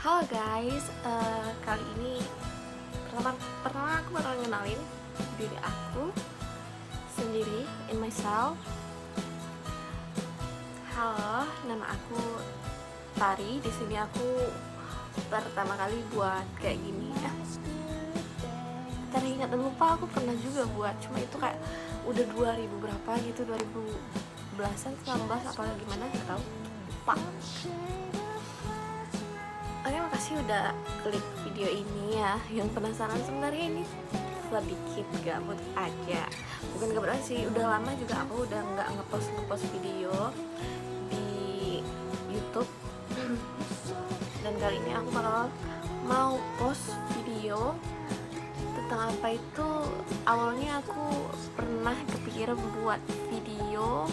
Halo guys, kali ini pertama aku bakal ngenalin diri aku sendiri, in myself. Halo, nama aku Tari. Di sini aku pertama kali buat kayak gini. Teringat dan lupa aku pernah juga buat, cuma itu kayak udah 2000 berapa gitu, 2000 belasan, 19 apa gimana nggak tahu, lupa. Oke, makasih udah klik video ini ya. Yang penasaran sebenarnya ini sedikit gabut aja. Bukan gabut aja sih, udah lama juga aku udah nggak ngepost video di YouTube. Dan kali ini aku bakal mau post video tentang apa itu. Awalnya aku pernah kepikiran buat video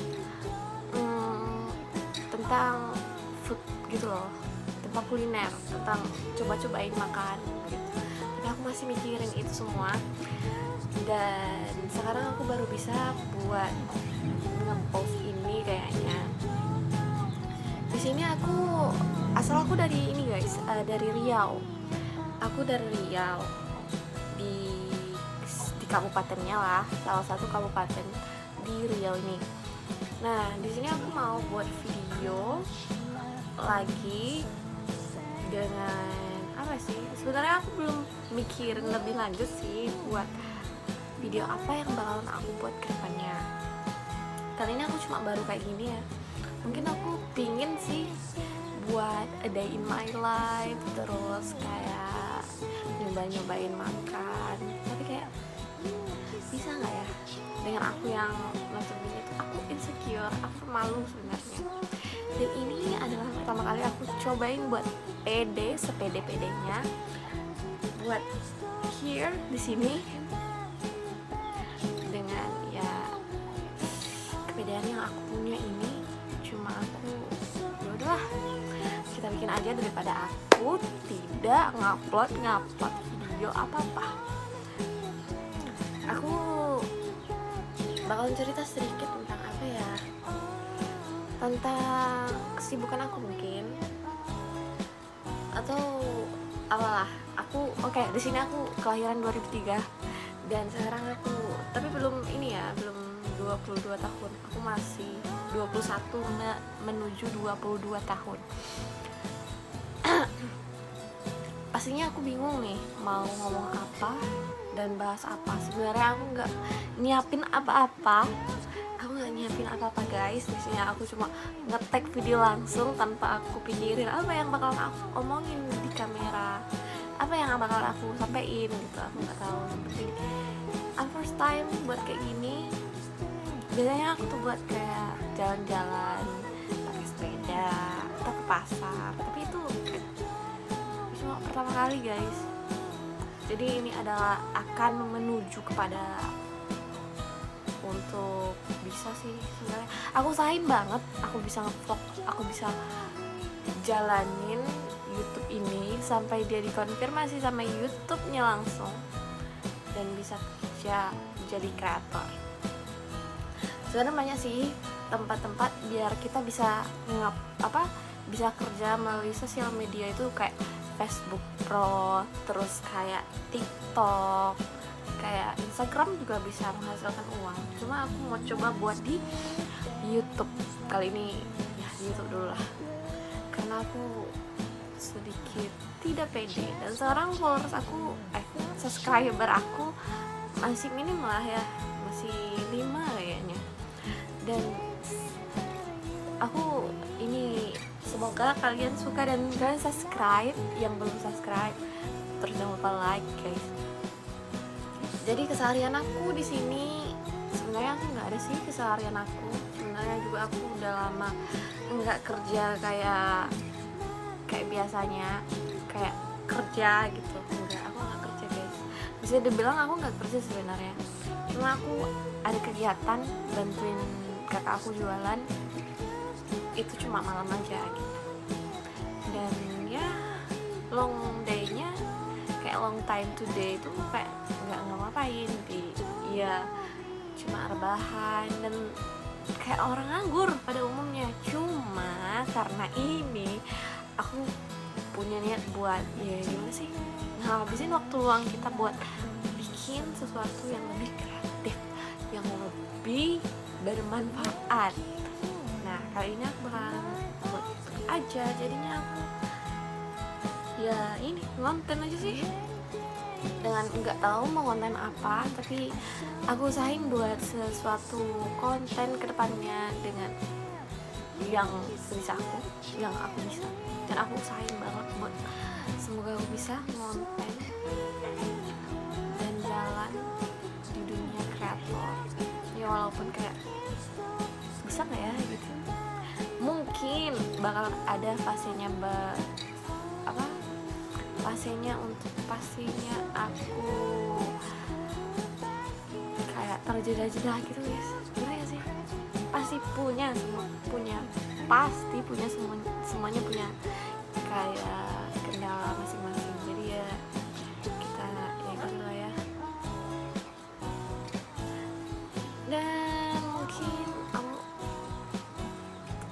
tentang food gitu loh, tentang kuliner, tentang coba-cobain makan gitu. Tapi aku masih mikirin itu semua, dan sekarang aku baru bisa buat nge-post ini kayaknya. Di sini asal aku dari ini guys, dari Riau. Aku dari Riau, di kabupatennya lah, salah satu kabupaten di Riau ini. Nah, di sini aku mau buat video lagi dengan apa sih? Sebenarnya aku belum mikirin lebih lanjut sih buat video apa yang bakalan aku buat ke depannya. Kali ini aku cuma baru kayak gini ya. Mungkin aku pingin sih buat a day in my life, terus kayak nyobain makan. Tapi kayak bisa nggak ya dengan aku yang nonton itu? Aku insecure, aku malu sebenarnya. Dan ini adalah pertama kali aku cobain buat pede, sepede-pedenya buat here di sini dengan ya kepedean yang aku punya ini. Cuma aku yaudahlah, kita bikin aja daripada aku tidak ngupload video apa-apa. Aku bakalan cerita sedikit tentang apa ya, tentang kesibukan aku mungkin, atau apalah. Aku di sini aku kelahiran 2003 dan sekarang aku tapi belum ini ya, belum 22 tahun. Aku masih 21 menuju 22 tahun. Pastinya aku bingung nih mau ngomong apa dan bahas apa. Sebenarnya aku nggak nyiapin apa-apa. Guys. Di sini aku cuma nge-tag video langsung tanpa aku pikirin apa yang bakal aku omongin di kamera, apa yang bakal aku sampein gitu. Aku nggak tahu. Seperti first time buat kayak gini. Biasanya aku tuh buat kayak jalan-jalan pakai sepeda atau ke pasar. Tapi itu cuma pertama kali guys. Jadi ini adalah akan menuju kepada untuk bisa sih sebenarnya. Aku usahain banget aku bisa nge-vlog, aku bisa jalanin YouTube ini sampai dia dikonfirmasi sama YouTube-nya langsung dan bisa kerja jadi kreator. Sebenarnya banyak sih tempat-tempat biar kita bisa bisa kerja melalui sosial media itu, kayak Facebook Pro, terus kayak TikTok, kayak Instagram juga bisa menghasilkan uang. Cuma aku mau coba buat di YouTube kali ini ya, di YouTube dulu lah, karena aku sedikit tidak pede. Dan sekarang followers aku subscriber aku masih minim lah ya, masih 5 kayaknya. Dan aku ini semoga kalian suka dan kalian subscribe, yang belum subscribe terus jangan lupa like guys. Jadi keseharian aku di sini sebenarnya aku nggak ada sih keseharian aku. Sebenarnya juga aku udah lama nggak kerja kayak biasanya, kayak kerja gitu. Enggak, aku nggak kerja guys. Bisa dibilang aku nggak kerja sebenarnya. Cuma aku ada kegiatan bantuin kakak aku jualan. Itu cuma malam aja gitu. Dan ya long day-nya kayak long time today itu kayak nggak ngapain ya, cuma rebahan dan kayak orang nganggur pada umumnya. Cuma karena ini aku punya niat buat ya gimana sih ngabisin waktu luang kita buat bikin sesuatu yang lebih kreatif, yang lebih bermanfaat. Nah kali ini aku bakalan buat aja, jadinya aku ya ini ngonten aja sih, dengan nggak tahu mau konten apa, tapi aku usahain buat sesuatu konten kedepannya dengan yang bisa aku, yang aku bisa, dan aku usahain banget buat semoga aku bisa ngonten dan jalan di dunia kreator ya, walaupun kayak bisa nggak ya gitu, mungkin bakal ada fasenya pastinya aku kayak terjeda-jeda gitu guys, bener ya sih, pasti punya semuanya punya kayak kendala masing-masing, jadi ya kita ya gitu lah ya. Dan mungkin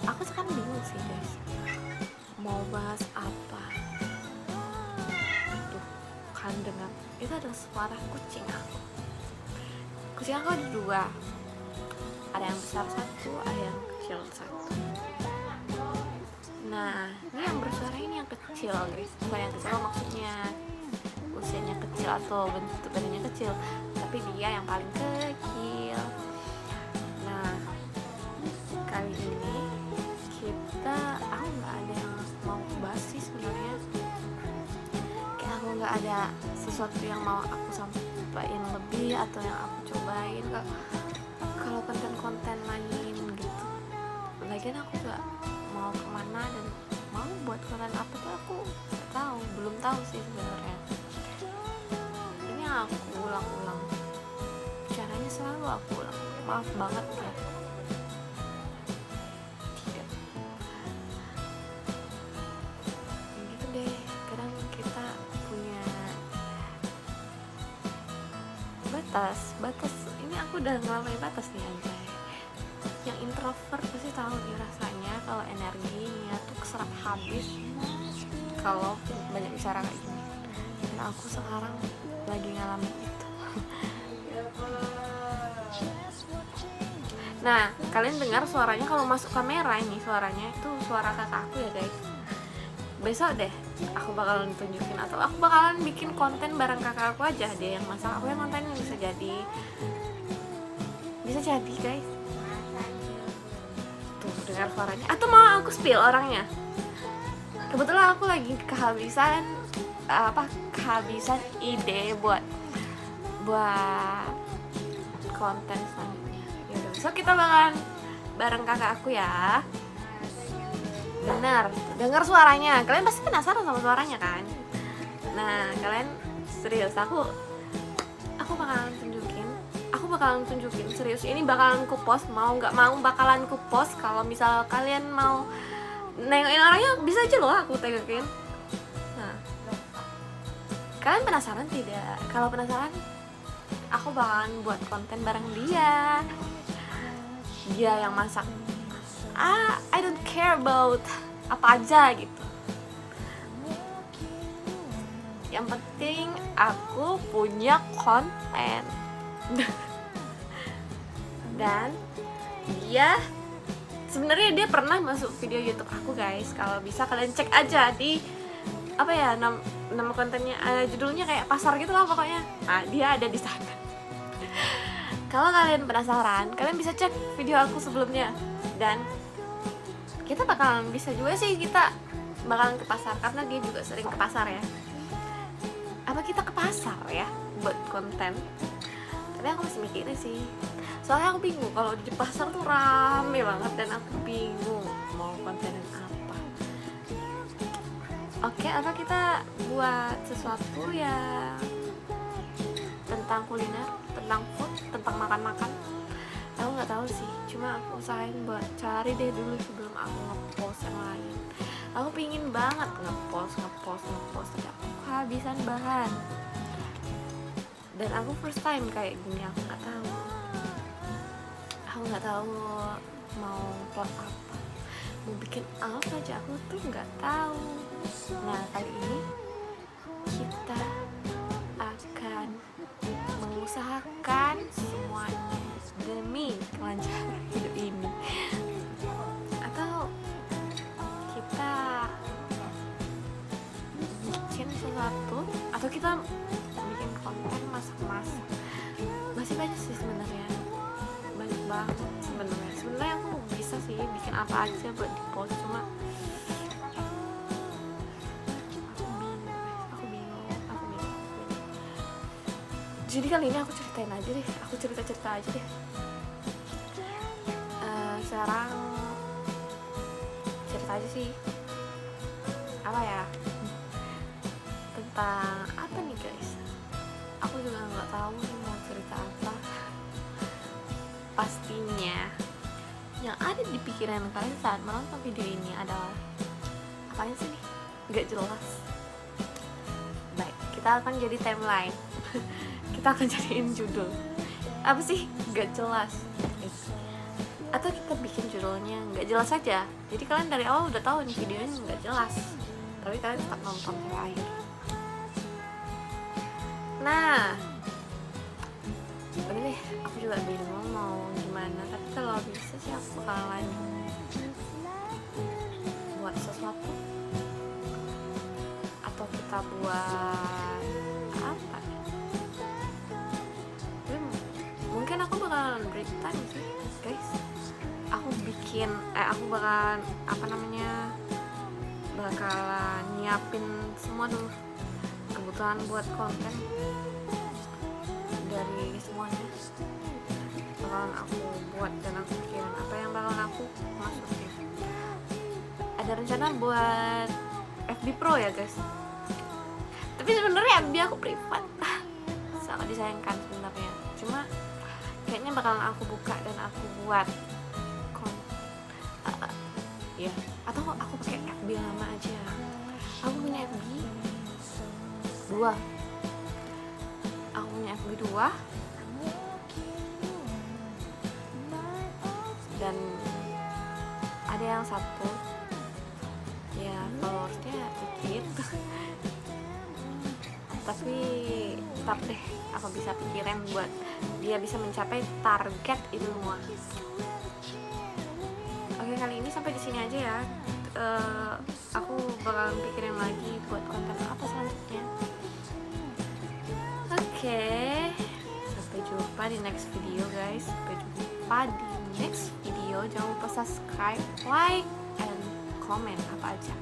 aku sekarang bingung sih guys mau bahas apa. Kan dengar itu adalah suara kucing aku ada dua, ada yang besar satu, ada yang kecil satu. Nah ini yang bersuara ini yang kecil guys, bukan yang kecil maksudnya usianya kecil atau bentuk badannya kecil, tapi dia yang paling kecil. Nah kali ini aku nggak ada yang mau bahas sih sebenarnya, kayak aku nggak ada sesuatu yang mau aku sampaikan lebih atau yang aku cobain kalau konten-konten lain gitu. Lagian aku gak mau kemana dan mau buat konten apa tuh aku belum tahu sih sebenarnya. Ini yang aku ulang-ulang, caranya selalu aku ulang, maaf banget ya. Gitu deh, kadang kita punya batas ini, aku udah ngelampaui batas nih anjay. Yang introvert pasti tahu nih rasanya kalau energinya tuh keserap habis kalau banyak bicara kayak gini, dan aku sekarang lagi ngalamin itu. Nah kalian dengar suaranya kalau masuk kamera, ini suaranya itu suara kakakku ya guys. Besok deh aku bakalan tunjukin, atau aku bakalan bikin konten bareng kakak aku aja, dia yang masak, aku yang kontennya bisa jadi guys. Tuh dengar suaranya, atau mau aku spill orangnya. Kebetulan aku lagi kehabisan ide buat konten selanjutnya. Yaudah besok kita bakalan bareng kakak aku ya. Benar, dengar suaranya. Kalian pasti penasaran sama suaranya kan? Nah, kalian serius, aku bakalan tunjukin serius. Ini bakalan ku post, mau nggak mau bakalan ku post. Kalau misal kalian mau nengokin orangnya bisa aja loh aku tagging. Nah, kalian penasaran tidak? Kalau penasaran, aku bakalan buat konten bareng dia. Dia yang masak. I don't care about apa aja gitu. Yang penting aku punya konten. Dan sebenarnya dia pernah masuk video YouTube aku guys. Kalau bisa kalian cek aja di nama kontennya, judulnya kayak pasar gitu lah pokoknya. Nah, dia ada di sana. Kalau kalian penasaran, kalian bisa cek video aku sebelumnya. Dan kita bakalan bisa juga sih, kita bakalan ke pasar karena dia juga sering ke pasar ya. Apa kita ke pasar ya buat konten? Tapi aku masih mikirin sih, soalnya aku bingung kalau di pasar tuh rame banget dan aku bingung mau kontenin apa. Oke, apa kita buat sesuatu yang tentang kuliner, tentang food, tentang makan-makan. Aku nggak tahu sih, cuma aku usahain buat cari deh dulu sebelum aku ngepost yang lain. Aku pingin banget ngepost, tapi aku kehabisan bahan. Dan aku first time kayak gini, aku nggak tahu mau plot apa, mau bikin apa aja aku tuh nggak tahu. Nah, kali ini kita akan mengusahakan semuanya demi kelancaran hidup ini. Atau kita bikin sesuatu, atau kita bikin konten masak-masak. Masih banyak sih sebenarnya, banyak banget sebenarnya aku bisa sih bikin apa aja buat di post, cuma aku bingung. Jadi kali ini aku ceritain aja deh, aku cerita aja deh. Sekarang cerita aja sih, apa ya, tentang apa nih guys, aku juga nggak tahu nih mau cerita apa. Pastinya yang ada di pikiran kalian saat menonton video ini adalah, apaan sih nih, nggak jelas. Baik, kita akan jadi timeline. Kita akan jadiin judul apa sih, nggak jelas. Atau kita bikin judulnya nggak jelas saja, jadi kalian dari awal udah tahu nih videonya nggak jelas, tapi kalian tetap nonton sampai akhir. Nah, udah deh, aku juga bingung mau gimana, tapi kalau bisa sih aku bakalan buat sesuatu, atau kita buat apa ya? Mungkin aku bakalan break time sih guys. Aku bakalan bakalan nyiapin semua dulu kebutuhan buat konten dari semuanya, bakalan aku buat dan aku pikirin apa yang bakalan aku masukin. Ada rencana buat FB Pro ya guys, tapi sebenarnya FB aku privat, sangat disayangkan sebenarnya. Cuma kayaknya bakalan aku buka dan aku buat ya, atau aku pakai FB lama aja. Aku punya FB 2, dan ada yang satu ya followersnya dikit. Tapi tetap deh, aku bisa pikirin buat dia bisa mencapai target itu semua. Oke, kali ini sampai di sini aja ya. Aku bakalan pikirin lagi buat konten apa selanjutnya. Oke, sampai jumpa di next video guys. Jangan lupa subscribe, like, and comment apa aja.